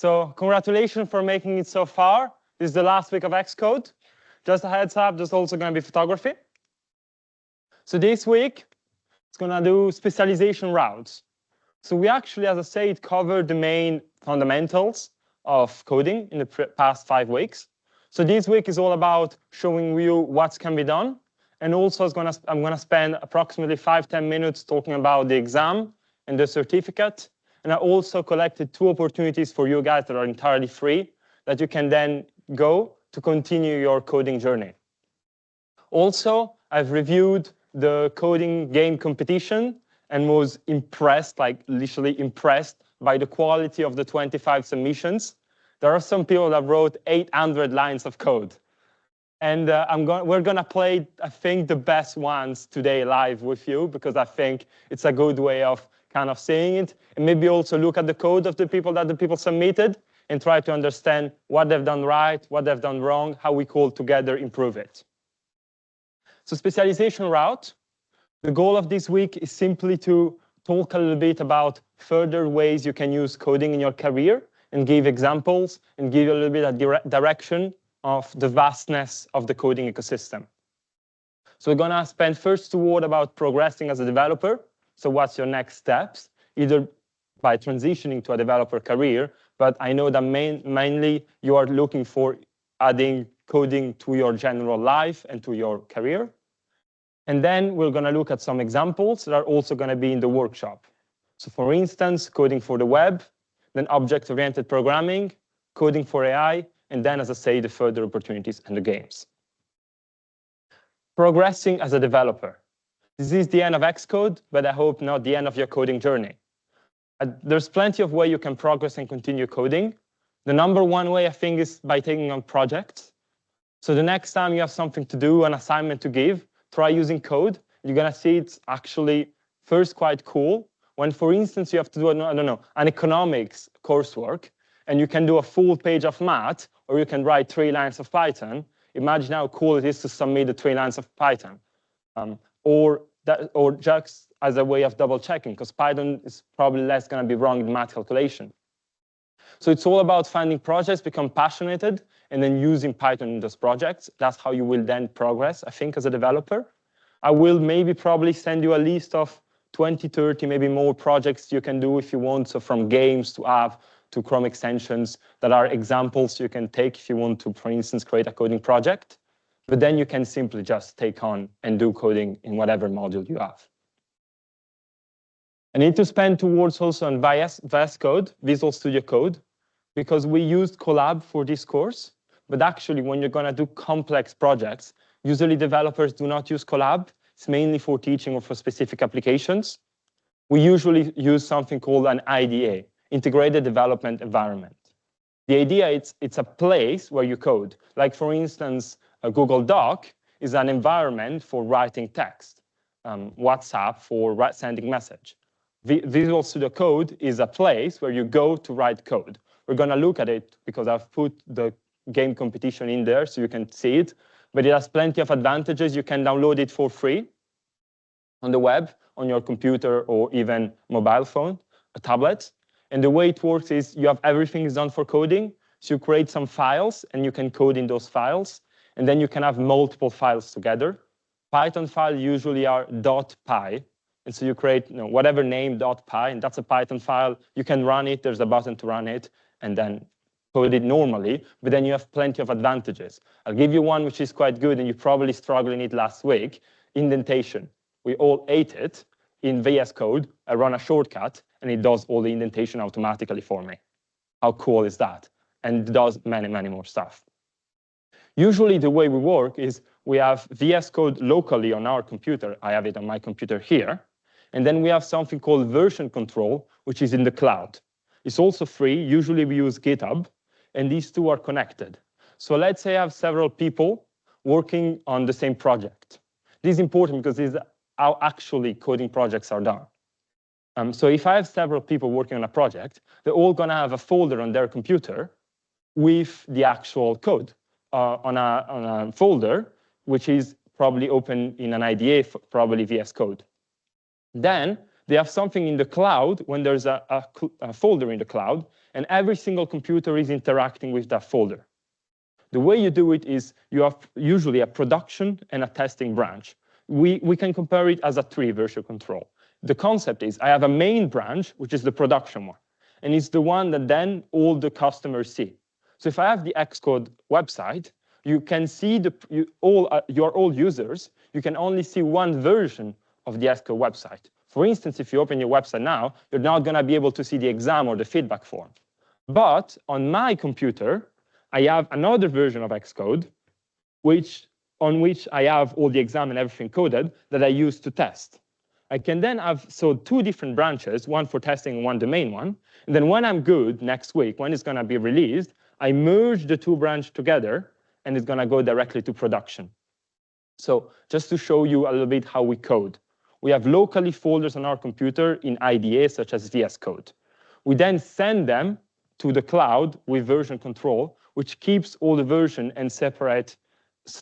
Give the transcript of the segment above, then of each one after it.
So congratulations for making it so far. This is the last week of Excode. Just a heads up, there's also going to be photography. So this week, it's going to do specialization routes. So we actually, as I said, covered the main fundamentals of coding in the past 5 weeks. So this week is all about showing you what can be done. And also I'm going to spend approximately 5-10 minutes talking about the exam and the certificate. And I also collected 2 opportunities for you guys that are entirely free that you can then go to continue your coding journey. Also, I've reviewed the coding game competition and was impressed, like literally impressed, by the quality of the 25 submissions. There are some people that wrote 800 lines of code. And we're going to play, I think, the best ones today live with you, because I think it's a good way of kind of seeing it. And maybe also look at the code of the people submitted and try to understand what they've done right, what they've done wrong, how we could together improve it. So specialization route. The goal of this week is simply to talk a little bit about further ways you can use coding in your career and give examples and give you a little bit of direction of the vastness of the coding ecosystem. So we're going to spend first 2 words about progressing as a developer. So what's your next steps, either by transitioning to a developer career, but I know that mainly you are looking for adding coding to your general life and to your career. And then we're going to look at some examples that are also going to be in the workshop. So for instance, coding for the web, then object-oriented programming, coding for AI, and then, as I say, the further opportunities and the games. Progressing as a developer. This is the end of Excode, but I hope not the end of your coding journey. There's plenty of ways you can progress and continue coding. The #1 way, I think, is by taking on projects. So the next time you have something to do, an assignment to give, try using code. You're going to see it's actually first quite cool. When, for instance, you have to do, I don't know, an economics coursework, and you can do a full page of math, or you can write 3 lines of Python. Imagine how cool it is to submit the 3 lines of Python. Or just as a way of double checking, because Python is probably less going to be wrong in math calculation. So it's all about finding projects, become passionate, and then using Python in those projects. That's how you will then progress, I think, as a developer. I will probably send you a list of 20, 30, maybe more projects you can do if you want. So from games to app to Chrome extensions that are examples you can take if you want to, for instance, create a coding project. But then you can simply just take on and do coding in whatever module you have. I need to spend 2 words also on VS Code, Visual Studio Code, because we used Collab for this course. But actually, when you're going to do complex projects, usually developers do not use Collab. It's mainly for teaching or for specific applications. We usually use something called an IDE, Integrated Development Environment. The idea is it's a place where you code. Like, for instance, a Google Doc is an environment for writing text. WhatsApp for sending message. Visual Studio Code is a place where you go to write code. We're going to look at it because I've put the game competition in there so you can see it. But it has plenty of advantages. You can download it for free on the web, on your computer, or even mobile phone, a tablet. And the way it works is you have everything is done for coding. So you create some files, and you can code in those files. And then you can have multiple files together. Python files usually are .py. And so you create whatever name .py, and that's a Python file. You can run it. There's a button to run it, and then code it normally. But then you have plenty of advantages. I'll give you one which is quite good, and you probably struggled in it last week, indentation. We all ate it. In VS Code, I run a shortcut, and it does all the indentation automatically for me. How cool is that? And it does many, many more stuff. Usually, the way we work is we have VS Code locally on our computer. I have it on my computer here. And then we have something called version control, which is in the cloud. It's also free. Usually, we use GitHub. And these 2 are connected. So let's say I have several people working on the same project. This is important because this is how actually coding projects are done. So if I have several people working on a project, they're all going to have a folder on their computer with the actual code on a folder, which is probably open in an IDE, probably VS Code. Then They have something in the cloud when there's a folder in the cloud, and every single computer is interacting with that folder. The way you do it is you have usually a production and a testing branch. We can compare it as a tree version control. The concept is I have a main branch, which is the production one, and it's the one that then all the customers see. So if I have the Excode website, you can see your all users, you can only see one version of the Excode website. For instance, if you open your website now, you're not going to be able to see the exam or the feedback form. But on my computer, I have another version of Excode, on which I have all the exam and everything coded that I use to test. I can then have two different branches, one for testing and one the main one. And then when I'm good next week, when it's going to be released, I merge the two branches together, and it's going to go directly to production. So just to show you a little bit how we code. We have locally folders on our computer in IDE, such as VS Code. We then send them to the cloud with version control, which keeps all the version and separate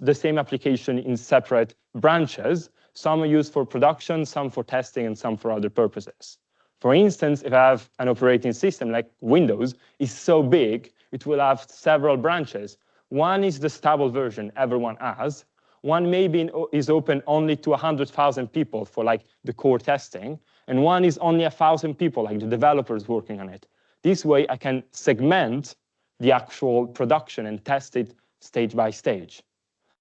the same application in separate branches. Some are used for production, some for testing, and some for other purposes. For instance, if I have an operating system like Windows, is so big, it will have several branches. One is the stable version everyone has. One maybe is open only to 100,000 people for like the core testing, and one is only 1,000 people, like the developers working on it. This way, I can segment the actual production and test it stage by stage.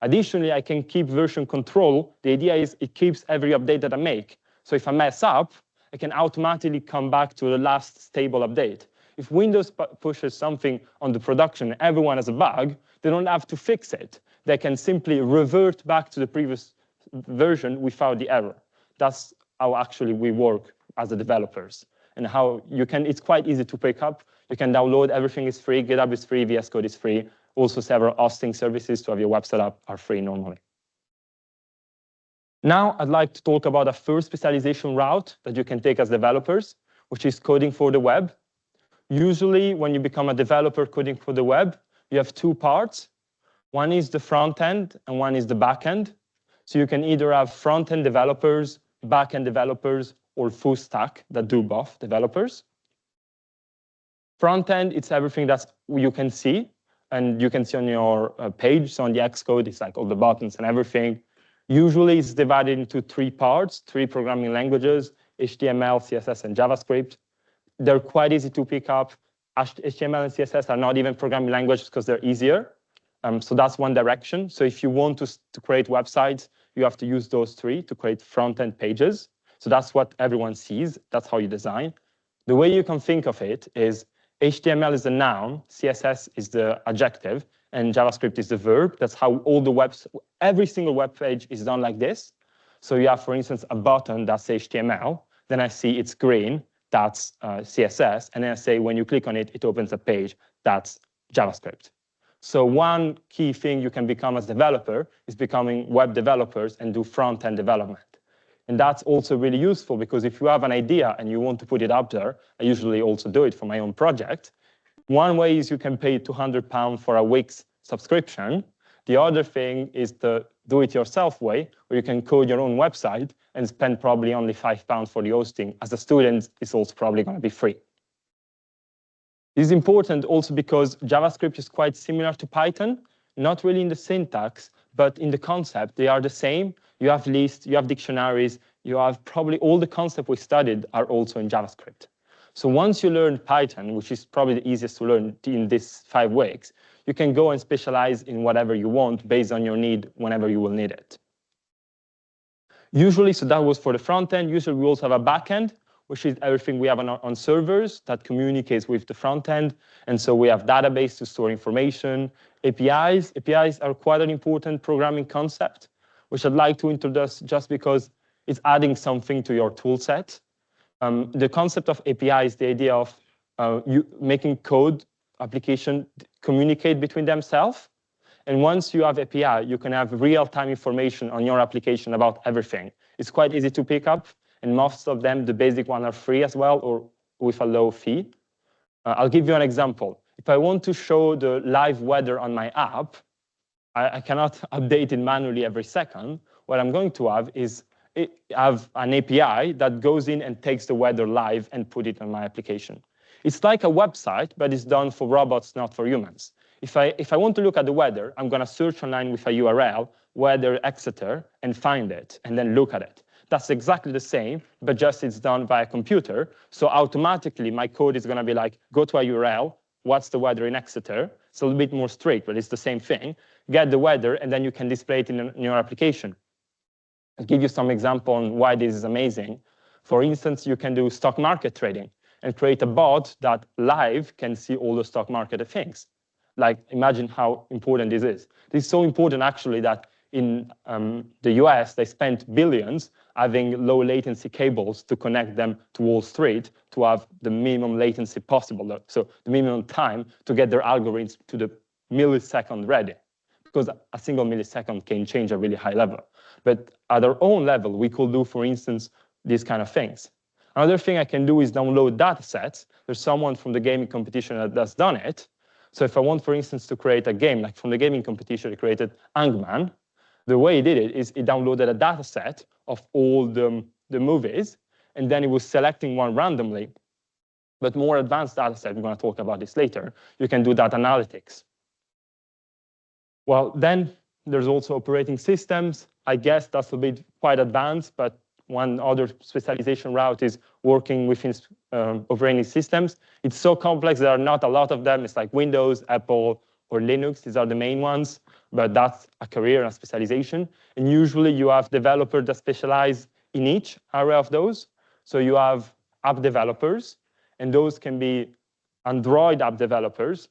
Additionally, I can keep version control. The idea is it keeps every update that I make. So if I mess up, I can automatically come back to the last stable update. If Windows pushes something on the production and everyone has a bug, they don't have to fix it. They can simply revert back to the previous version without the error. That's how actually we work as the developers, and how you can. It's quite easy to pick up. You can download, everything is free, GitHub is free, VS Code is free. Also, several hosting services to have your website up are free normally. Now, I'd like to talk about a first specialization route that you can take as developers, which is coding for the web. Usually, when you become a developer coding for the web, you have two parts. One is the front end, and one is the back end. So you can either have front-end developers, back-end developers, or full stack that do both developers. Front end, it's everything that you can see, and you can see on your page. So on the Excode, it's like all the buttons and everything. Usually, it's divided into three parts, three programming languages: HTML, CSS, and JavaScript. They're quite easy to pick up. HTML and CSS are not even programming languages because they're easier. So that's one direction. So if you want to create websites, you have to use those three to create front-end pages. So that's what everyone sees. That's how you design. The way you can think of it is HTML is the noun, CSS is the adjective, and JavaScript is the verb. That's how all the every single web page is done like this. So you have, for instance, a button that's HTML. Then I see it's green. That's CSS. And then I say, when you click on it, it opens a page. That's JavaScript. So one key thing you can become as a developer is becoming web developers and do front-end development. And that's also really useful because if you have an idea and you want to put it up there, I usually also do it for my own project. One way is you can pay £200 for a week's subscription. The other thing is the do-it-yourself way, where you can code your own website and spend probably only £5 for the hosting. As a student, it's also probably going to be free. This is important also because JavaScript is quite similar to Python, not really in the syntax, but in the concept. They are the same. You have lists, you have dictionaries, you have probably all the concepts we studied are also in JavaScript. So once you learn Python, which is probably the easiest to learn in these 5 weeks, you can go and specialize in whatever you want based on your need whenever you will need it. Usually, so that was for the front end. Usually, we also have a back end, which is everything we have on servers that communicates with the front end. And so we have database to store information, APIs. APIs are quite an important programming concept, which I'd like to introduce just because it's adding something to your tool set. The concept of API is the idea of you making code application communicate between themselves. And once you have API, you can have real-time information on your application about everything. It's quite easy to pick up. And most of them, the basic ones, are free as well or with a low fee. I'll give you an example. If I want to show the live weather on my app, I cannot update it manually every second. What I'm going to have is have an API that goes in and takes the weather live and put it on my application. It's like a website, but it's done for robots, not for humans. If I want to look at the weather, I'm going to search online with a URL, weather Exeter, and find it, and then look at it. That's exactly the same, but just it's done by a computer. So automatically, my code is going to be like, go to a URL, what's the weather in Exeter? It's a little bit more strict, but it's the same thing. Get the weather, and then you can display it in your application. I'll give you some example on why this is amazing. For instance, you can do stock market trading and create a bot that live can see all the stock market things. Like, imagine how important this is. This is so important, actually, that in the US, they spent billions having low latency cables to connect them to Wall Street to have the minimum latency possible, so the minimum time to get their algorithms to the millisecond ready, because a single millisecond can change a really high level. But at our own level, we could do, for instance, these kind of things. Another thing I can do is download data sets. There's someone from the gaming competition that's done it. So if I want, for instance, to create a game, like from the gaming competition, I created Hangman. The way he did it is he downloaded a data set of all the movies, and then he was selecting one randomly. But more advanced data set, we're going to talk about this later, you can do data analytics. Well, then there's also operating systems. I guess that's a bit quite advanced, but one other specialization route is working within operating systems. It's so complex, there are not a lot of them. It's like Windows, Apple, or Linux. These are the main ones, but that's a career and a specialization. And usually you have developers that specialize in each area of those. So you have app developers, and those can be Android app developers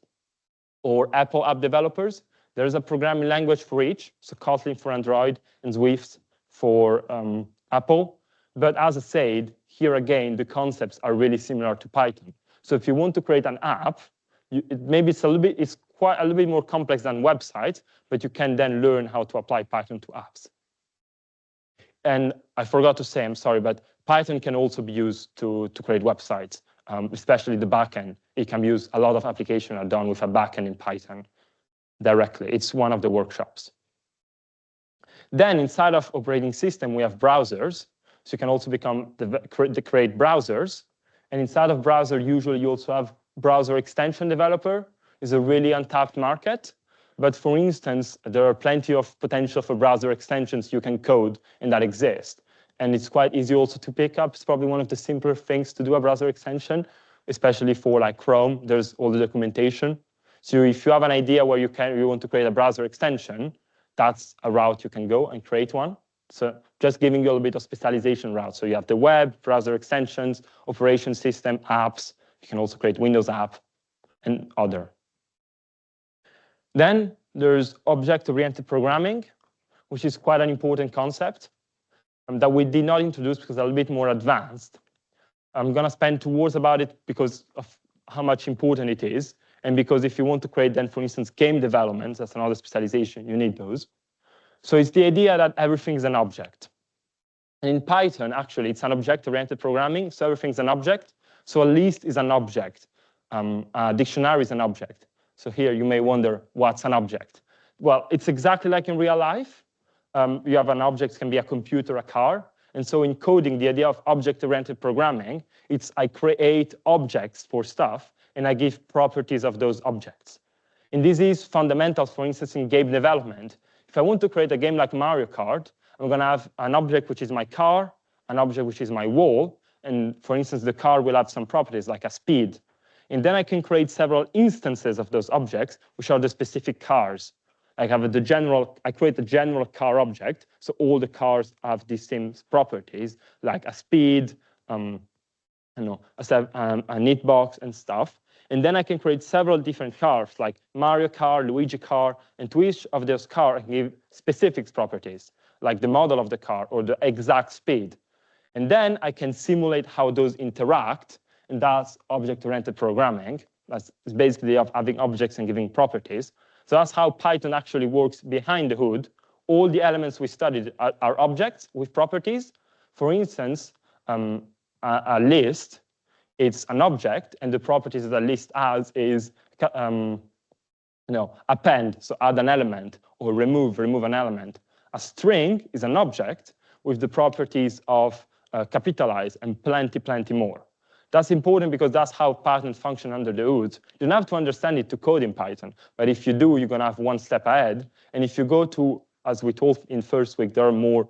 or Apple app developers. There's a programming language for each, so Kotlin for Android and Swift for Apple. But as I said, here again, the concepts are really similar to Python. So if you want to create an app, maybe it's quite a little bit more complex than websites, but you can then learn how to apply Python to apps. And I forgot to say, I'm sorry, but Python can also be used to create websites, especially the backend. It can be used, a lot of applications are done with a backend in Python directly. It's one of the workshops. Then inside of operating system, we have browsers. So you can also create browsers. And inside of browser, usually you also have browser extension developer. Is a really untapped market. But for instance, there are plenty of potential for browser extensions you can code and that exist. And it's quite easy also to pick up. It's probably one of the simpler things to do a browser extension, especially for like Chrome. There's all the documentation. So if you have an idea where you want to create a browser extension, that's a route you can go and create one. So just giving you a little bit of specialization route. So you have the web, browser extensions, operation system, apps. You can also create Windows app and other. Then there's object-oriented programming, which is quite an important concept that we did not introduce because it's a little bit more advanced. I'm going to spend 2 words about it because of how much important it is. And because if you want to create then, for instance, game development, that's another specialization, you need those. So it's the idea that everything is an object. And in Python, actually, it's an object-oriented programming, so everything's an object. So a list is an object. A dictionary is an object. So here you may wonder, what's an object? Well, it's exactly like in real life. You have an object, can be a computer, a car. And so in coding, the idea of object-oriented programming, it's I create objects for stuff, and I give properties of those objects. And this is fundamental, for instance, in game development. If I want to create a game like Mario Kart, I'm going to have an object which is my car, an object which is my wall, and for instance, the car will have some properties like a speed. And then I can create several instances of those objects, which are the specific cars. I create the general car object, so all the cars have the same properties, like a speed, a neat box and stuff. And then I can create several different cars, like Mario car, Luigi car, and to each of those cars, I can give specific properties, like the model of the car or the exact speed. And then I can simulate how those interact, and that's object-oriented programming. That's basically of having objects and giving properties. So that's how Python actually works behind the hood. All the elements we studied are objects with properties. For instance, a list, it's an object, and the properties that a list has is append, so add an element, or remove an element. A string is an object, with the properties of capitalize and plenty more. That's important because that's how Python functions under the hood. You don't have to understand it to code in Python, but if you do, you're going to have one step ahead. And if you go to, as we told in first week, there are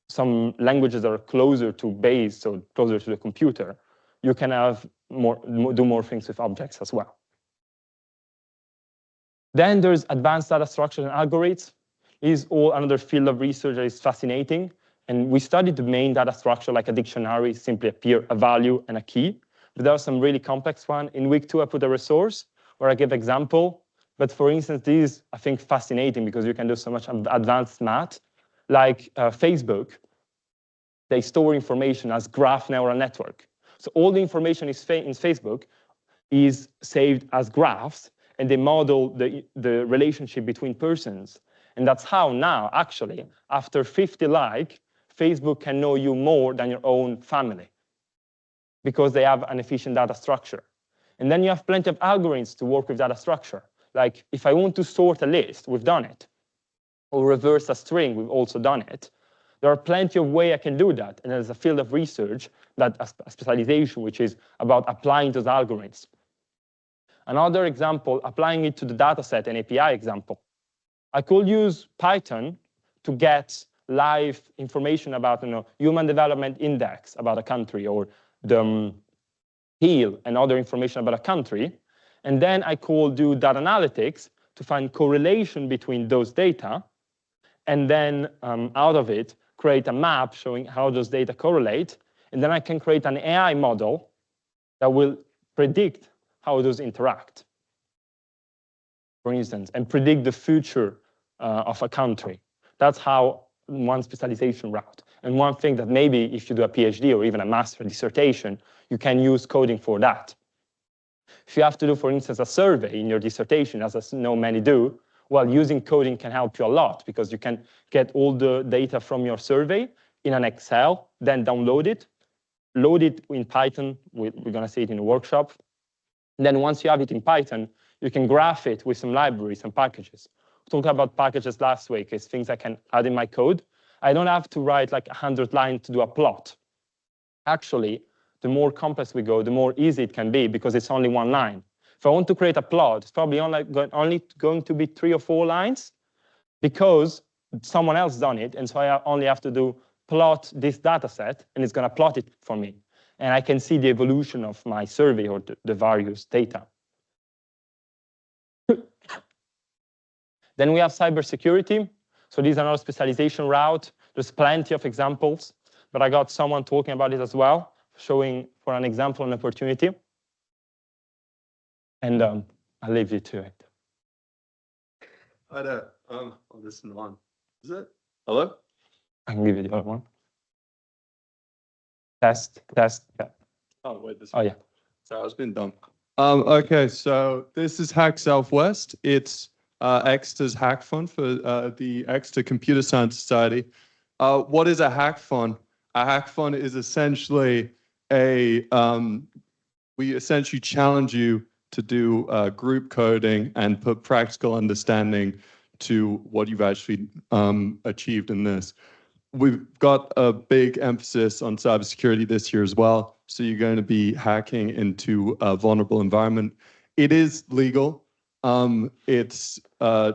some languages that are closer to base, so closer to the computer. You can have do more things with objects as well. Then there's advanced data structures and algorithms. Is all another field of research that is fascinating. And we studied the main data structure like a dictionary, simply a value and a key. But there are some really complex ones. In week 2, I put a resource where I give example. But for instance, this is, I think, fascinating because you can do so much advanced math. Like Facebook, they store information as graph neural network. So all the information in Facebook is saved as graphs, and they model the relationship between persons. And that's how now, actually, after 50 likes, Facebook can know you more than your own family because they have an efficient data structure. And then you have plenty of algorithms to work with data structure. Like if I want to sort a list, we've done it. Or reverse a string, we've also done it. There are plenty of ways I can do that. And there's a field of research, that a specialization, which is about applying those algorithms. Another example, applying it to the dataset, an API example. I could use Python to get live information about human development index about a country, or the HEAL and other information about a country. And then I could do data analytics to find correlation between those data. And then out of it, create a map showing how those data correlate. And then I can create an AI model that will predict how those interact, for instance, and predict the future of a country. That's how one specialization route. And one thing that maybe if you do a PhD or even a master dissertation, you can use coding for that. If you have to do, for instance, a survey in your dissertation, as I know many do, well, using coding can help you a lot because you can get all the data from your survey in an Excel, then download it, load it in Python. We're going to see it in the workshop. And then once you have it in Python, you can graph it with some libraries and packages. We talked about packages last week. It's things I can add in my code. I don't have to write like 100 lines to do a plot. Actually, the more complex we go, the more easy it can be because it's only one line. If I want to create a plot, it's probably only going to be 3 or 4 lines because someone else done it. And so I only have to do plot this data set, and it's going to plot it for me. And I can see the evolution of my survey or the various data. Then we have cybersecurity. So these are another specialization route. There's plenty of examples, but I got someone talking about it as well, showing for an example an opportunity. And I'll leave you to it. Hi there. This is one. Is it? Hello? I can give you the other one. Test. Yeah. Oh, wait, this one. Oh, yeah. Sorry, I was being dumb. Okay, so this is Hack Southwest. It's Exeter's hack fund for the Exeter Computer Science Society. What is a hack fund? A hack fund is essentially we essentially challenge you to do group coding and put practical understanding to what you've actually achieved in this. We've got a big emphasis on cybersecurity this year as well. So you're going to be hacking into a vulnerable environment. It is legal. It's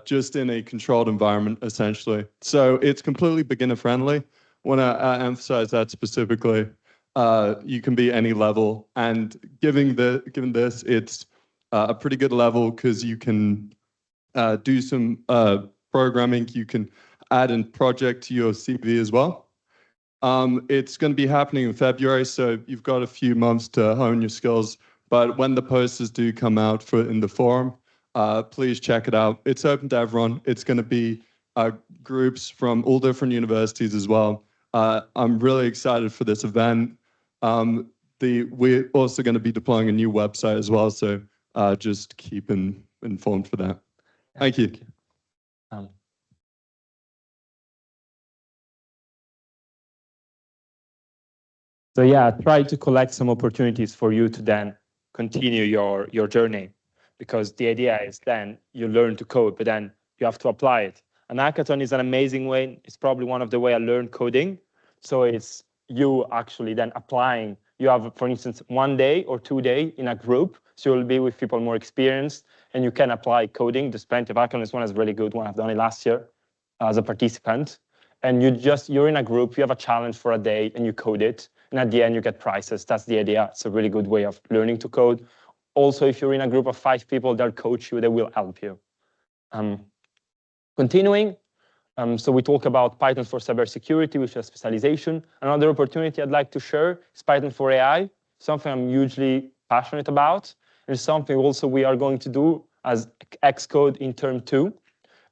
just in a controlled environment, essentially. So it's completely beginner friendly. Want to emphasize that specifically. You can be any level, and given this, it's a pretty good level because you can do some programming. You can add a project to your CV as well. It's going to be happening in February, so you've got a few months to hone your skills. But when the posters do come out in the forum, please check it out. It's open to everyone. It's going to be groups from all different universities as well. I'm really excited for this event. We're also going to be deploying a new website as well, so just keep informed for that. Thank you. So yeah, try to collect some opportunities for you to then continue your journey, because the idea is then you learn to code, but then you have to apply it. An hackathon is an amazing way. It's probably one of the way I learned coding, So it's you actually then applying. You have, for instance, 1 day or 2 days in a group. So you'll be with people more experienced, and you can apply coding. There's plenty of acronyms. One is really good one. I've done it last year as a participant. And you're in a group, you have a challenge for a day, and you code it. And at the end, you get prizes. That's the idea. It's a really good way of learning to code. Also, if you're in a group of 5 people, they'll coach you, they will help you. Continuing, so we talk about Python for cybersecurity, which is specialization. Another opportunity I'd like to share is Python for AI, something I'm hugely passionate about. And something also we are going to do as Excode in term 2.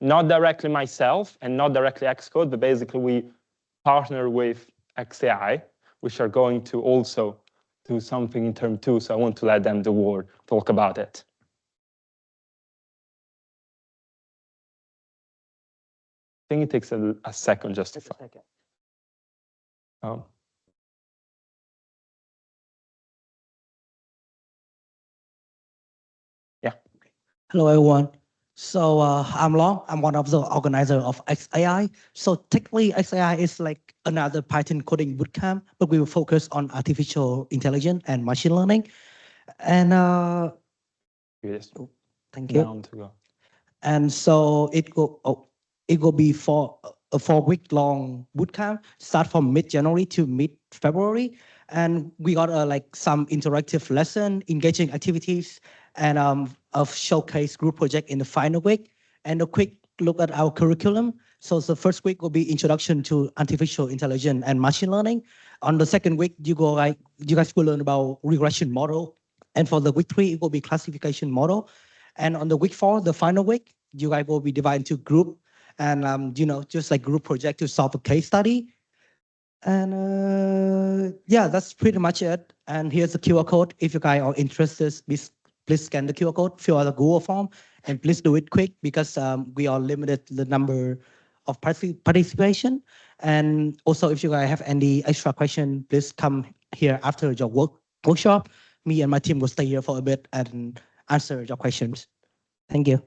Not directly myself and not directly Excode, but basically we partner with XAI, which are going to also do something in term 2. So I want to let them, the word, talk about it. I think it takes a second just to find. Yeah. Hello, everyone. So I'm Long. I'm one of the organizers of XAI. So technically, XAI is like another Python coding bootcamp, but we will focus on artificial intelligence and machine learning. And Yes. thank you. Down to go. And so it will be for a 4-week long bootcamp, start from mid-January to mid-February. And we got like some interactive lesson, engaging activities, and a showcase group project in the final week, and a quick look at our curriculum. So the first week will be introduction to artificial intelligence and machine learning. On the second week, you guys will learn about regression model. And for the week 3, it will be classification model. And on the week 4, the final week, you guys will be divided into group and, just like group project to solve a case study. And yeah, that's pretty much it. And here's the QR code. If you guys are interested, please scan the QR code, fill out a Google form, and please do it quick because we are limited the number of participation. And also, if you guys have any extra question, please come here after your workshop. Me and my team will stay here for a bit and answer your questions. Thank you.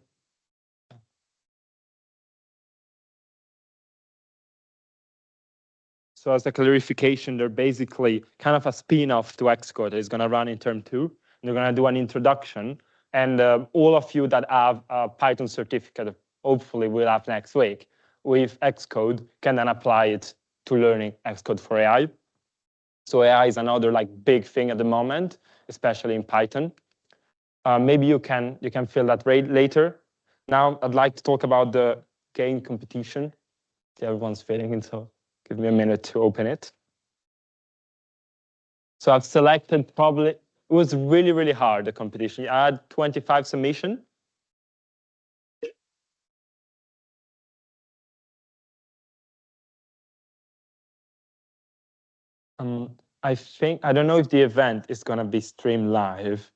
So as a clarification, they're basically kind of a spin-off to Excode. It's going to run in term 2. They're going to do an introduction. And all of you that have a Python certificate, hopefully we'll have next week, with Excode, can then apply it to learning Excode for AI. So AI is another like big thing at the moment, especially in Python. Maybe you can fill that later. Now I'd like to talk about the game competition. Everyone's filling in, so give me a minute to open it. So I've selected probably, it was really, really hard, the competition. I had 25 submissions. I don't know if the event is going to be streamed live,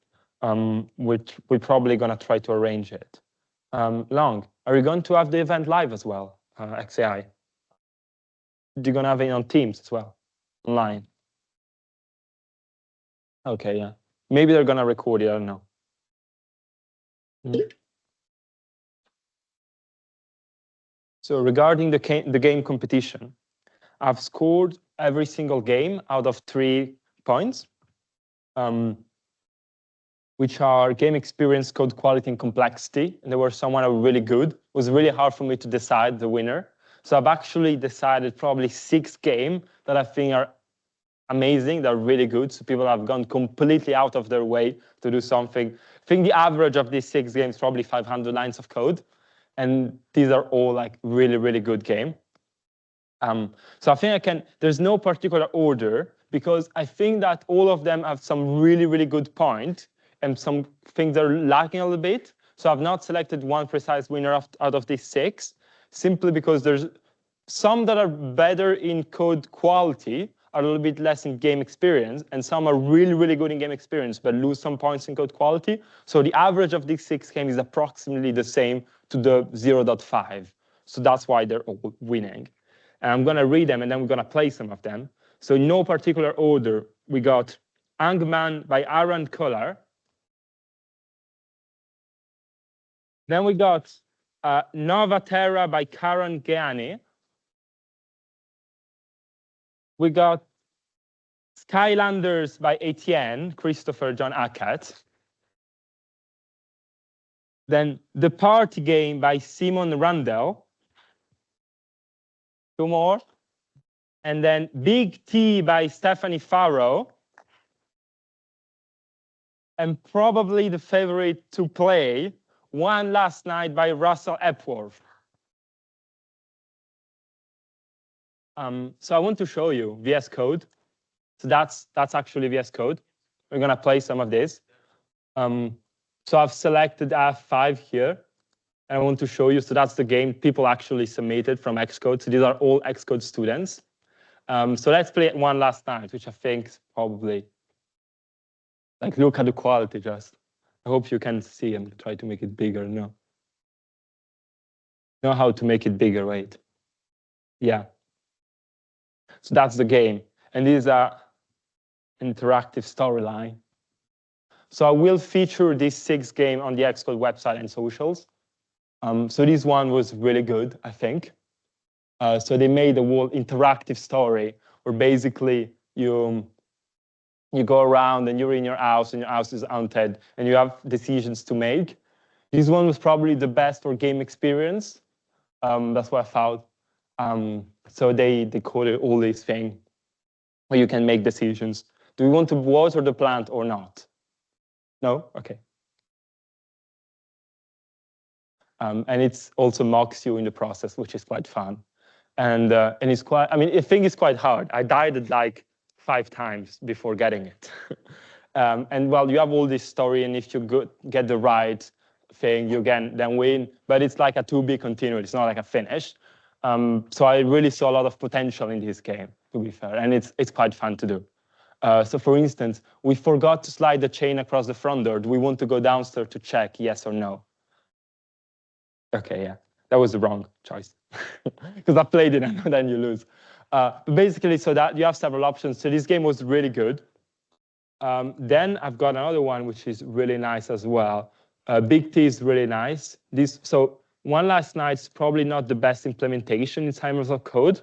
which we're probably going to try to arrange it. Long, are you going to have the event live as well, XAI? You're going to have it on Teams as well, online? Okay, yeah. Maybe they're going to record it, I don't know. So regarding the game competition, I've scored every single game out of 3 points, which are game experience, code quality, and complexity. And there were some that were really good. It was really hard for me to decide the winner. So I've actually decided probably 6 games that I think are amazing, they're really good. So people have gone completely out of their way to do something. I think the average of these 6 games is probably 500 lines of code. And these are all like really, really good games. So I think there's no particular order because I think that all of them have some really, really good point and some things are lacking a little bit. So I've not selected one precise winner out of these 6, simply because there's some that are better in code quality, are a little bit less in game experience, and some are really, really good in game experience, but lose some points in code quality. So the average of these 6 games is approximately the same to the 0.5. So that's why they're all winning. And I'm going to read them, and then we're going to play some of them. So in no particular order, we got Angman by Aaron Kohler. Then we got Nova Terra by Karan Geani. we got Skylanders by Etienne, Christopher John Hackett. Then The Party Game by Simon Randall. 2 more. And then Big T by Stephanie Farrow. And probably the favorite to play, One Last Night by Russell Epworth. So I want to show you VS Code. So that's actually VS Code. We're going to play some of this. So I've selected F5 here. And I want to show you. So that's the game people actually submitted from Excode. So these are all Excode students. So let's play it One Last Night, which I think is probably, like, look at the quality just. I hope you can see and try to make it bigger. No. Know how to make it bigger, wait. Yeah. So that's the game. And these are interactive storyline. So I will feature this 6 game on the Excode website and socials. So this one was really good, I think. So they made a whole interactive story where basically you go around and you're in your house and your house is haunted and you have decisions to make. This one was probably the best for game experience. That's what I thought. So they coded all these things where you can make decisions. Do we want to water the plant or not? No? Okay. And it also mocks you in the process, which is quite fun. And it's quite, I mean, I think it's quite hard. I died at like 5 times before getting it. And well, you have all this story, and if you get the right thing, you can then win. But it's like a to-be continued. It's not like a finish. So I really saw a lot of potential in this game, to be fair, and it's quite fun to do. So for instance, we forgot to slide the chain across the front door. Do we want to go downstairs to check, yes or no? Okay, yeah, that was the wrong choice. Because I played it and then you lose. But basically, so that you have several options. So this game was really good. Then I've got another one which is really nice as well. Big T is really nice. So One Last Night's probably not the best implementation in terms of code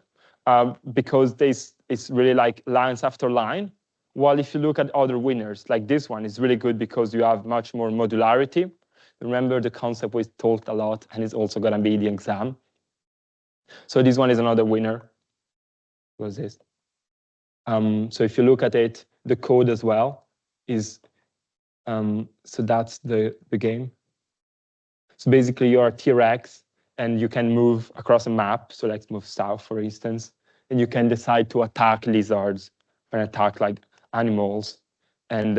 because it's really like lines after line. While if you look at other winners, like this one is really good because you have much more modularity. Remember the concept we talked a lot, and it's also going to be the exam. So this one is another winner. What's this? So if you look at it, the code as well is, so that's the game. So basically you're a T-Rex and you can move across a map. So let's move south, for instance, and you can decide to attack lizards and attack like animals. And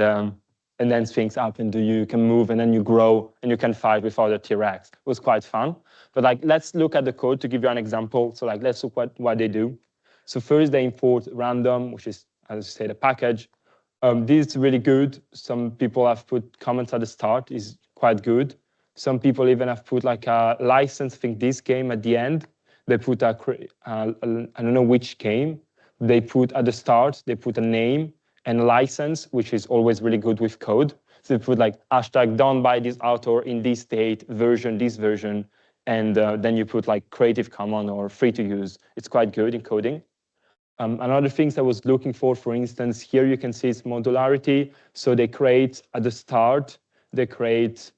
then things happen to you. You can move and then you grow and you can fight with other T-Rex. It was quite fun. But like, let's look at the code to give you an example. So like, let's look what they do. So first they import random, which is, as I said, a package. This is really good. Some people have put comments at the start, is quite good. Some people even have put like a license, I think this game at the end. They put I don't know which game. They put at the start, they put a name and a license, which is always really good with code. So they put like hashtag done by this author in this state, version, this version, and then you put like Creative Commons or free to use. It's quite good in coding. Another things I was looking for instance, here you can see it's modularity. So they create at the start, they create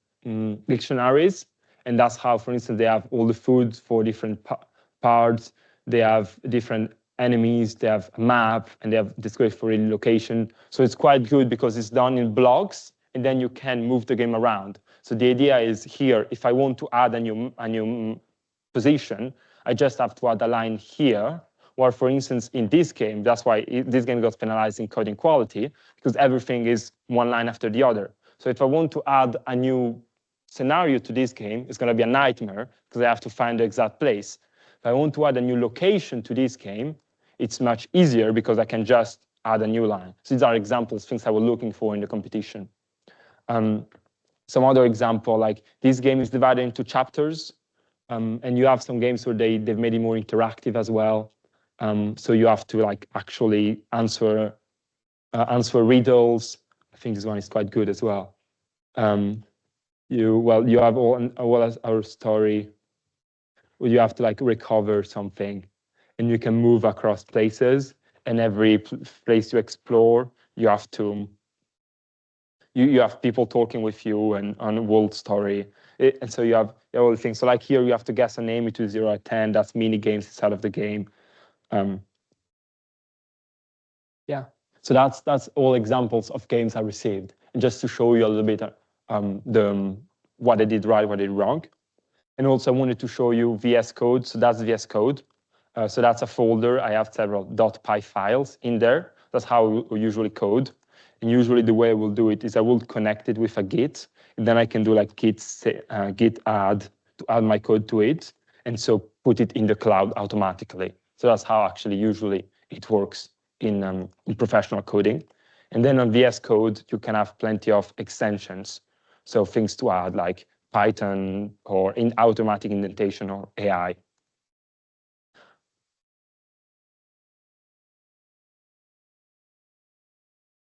dictionaries. And that's how, for instance, they have all the foods for different parts. They have different enemies, they have a map, and they have description for any location. So it's quite good because it's done in blocks, and then you can move the game around. So the idea is here, if I want to add a new position, I just have to add a line here. Or for instance, in this game, that's why this game got penalized in coding quality, because everything is one line after the other. So if I want to add a new scenario to this game, it's going to be a nightmare, because I have to find the exact place. If I want to add a new location to this game, it's much easier because I can just add a new line. So these are examples, things I was looking for in the competition. Some other example, like this game is divided into chapters, and you have some games where they've made it more interactive as well. So you have to like actually answer riddles. I think this one is quite good as well. You have all as our story. You have to like recover something, and you can move across places. and every place you explore, you have to you have people talking with you and on a world story. And so you have all the things. So like here, you have to guess a name between 0 and 10. That's mini games inside of the game. Yeah. So that's all examples of games I received. And just to show you a little bit what I did right, what I did wrong. And also I wanted to show you VS Code. So that's VS Code. So that's a folder. I have several .py files in there. That's how we usually code. And usually the way I will do it is I will connect it with a Git. And then I can do like git add to add my code to it. And so put it in the cloud automatically. So that's how actually usually it works in professional coding. And then on VS Code, you can have plenty of extensions. So things to add like Python or in automatic indentation or AI.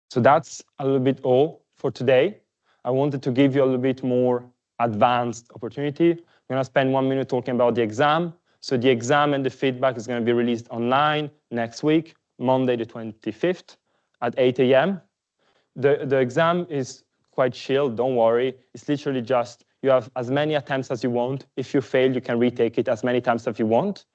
So that's a little bit all for today. I wanted to give you a little bit more advanced opportunity. I'm going to spend 1 minute talking about the exam. So the exam and the feedback is going to be released online next week, Monday the 25th at 8 a.m. The exam is quite chill, don't worry. It's literally just you have as many attempts as you want. If you fail, you can retake it as many times as you want.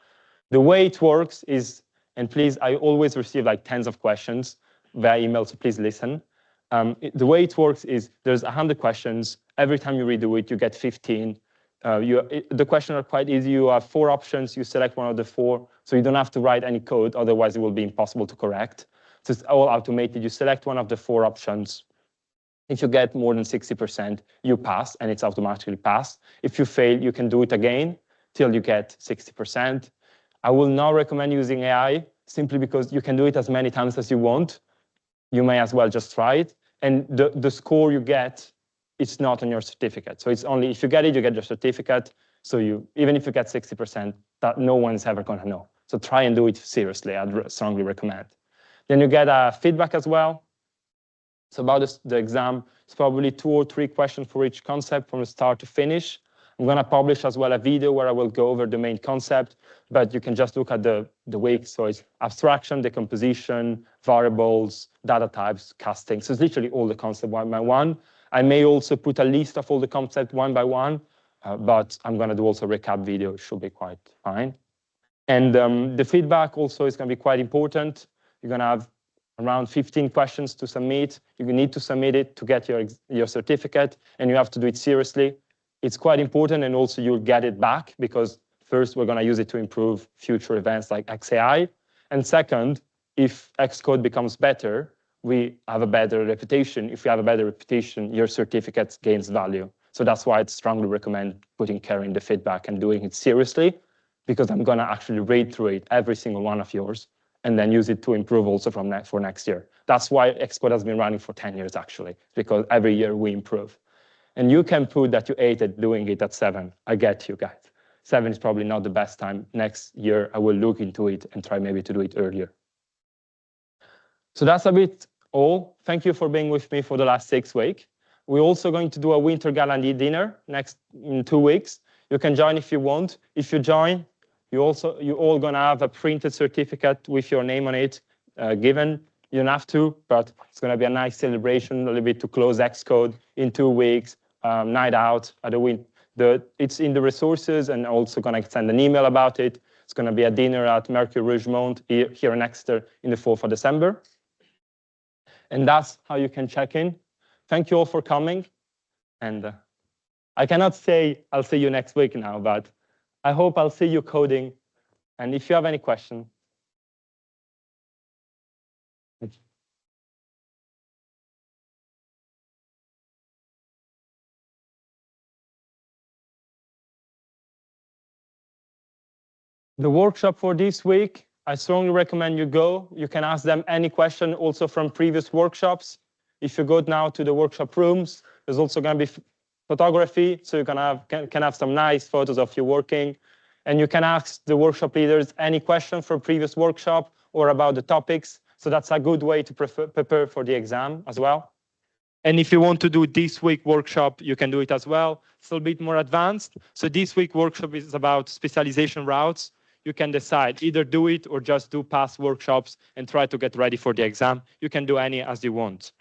The way it works is, and please, I always receive like tens of questions via email, so please listen. The way it works is there's 100 questions. Every time you redo it, you get 15. The questions are quite easy. You have 4 options. You select one of the 4, so you don't have to write any code. Otherwise, it will be impossible to correct. So it's all automated. You select one of the 4 options. If you get more than 60%, you pass, and it's automatically passed. If you fail, you can do it again till you get 60%. I will not recommend using AI simply because you can do it as many times as you want. You may as well just try it. And the score you get, it's not on your certificate. So it's only if you get it, you get your certificate. So even if you get 60%, that no one's ever going to know. So try and do it seriously. I'd strongly recommend. Then you get feedback as well. So about the exam, it's probably 2 or 3 questions for each concept from the start to finish. I'm going to publish as well a video where I will go over the main concept, but you can just look at the week. So it's abstraction, decomposition, variables, data types, casting. So it's literally all the concepts one by one. I may also put a list of all the concepts one by one, but I'm going to do also a recap video. It should be quite fine. And the feedback also is going to be quite important. You're going to have around 15 questions to submit. You need to submit it to get your certificate, and you have to do it seriously. It's quite important, and also you'll get it back because first, we're going to use it to improve future events like XAI. And second, if Excode becomes better, we have a better reputation. If you have a better reputation, your certificate gains value. So that's why I'd strongly recommend putting care in the feedback and doing it seriously, because I'm going to actually read through it, every single one of yours, and then use it to improve also for next year. That's why Excode has been running for 10 years, actually, because every year we improve. And you can put that you hated doing it at 7. I get you guys. 7 is probably not the best time. Next year, I will look into it and try maybe to do it earlier. So that's a bit all. Thank you for being with me for the last 6 weeks. We're also going to do a winter gala dinner in 2 weeks. You can join if you want. If you join, you're all going to have a printed certificate with your name on it given. You don't have to, but it's going to be a nice celebration, a little bit to close Excode in 2 weeks, night out at the wind. It's in the resources, and also going to send an email about it. It's going to be a dinner at Mercure Rougemont here in Exeter in the 4th of December. And that's how you can check in. Thank you all for coming. And I cannot say I'll see you next week now, but I hope I'll see you coding. And if you have any questions, the workshop for this week, I strongly recommend you go. You can ask them any question also from previous workshops. If you go now to the workshop rooms, there's also going to be photography, so you can have some nice photos of you working. And you can ask the workshop leaders any question from previous workshop or about the topics. So that's a good way to prepare for the exam as well. And if you want to do this week workshop, you can do it as well. It's a little bit more advanced. So this week workshop is about specialization routes. you can decide either do it or just do past workshops and try to get ready for the exam. You can do any as you want.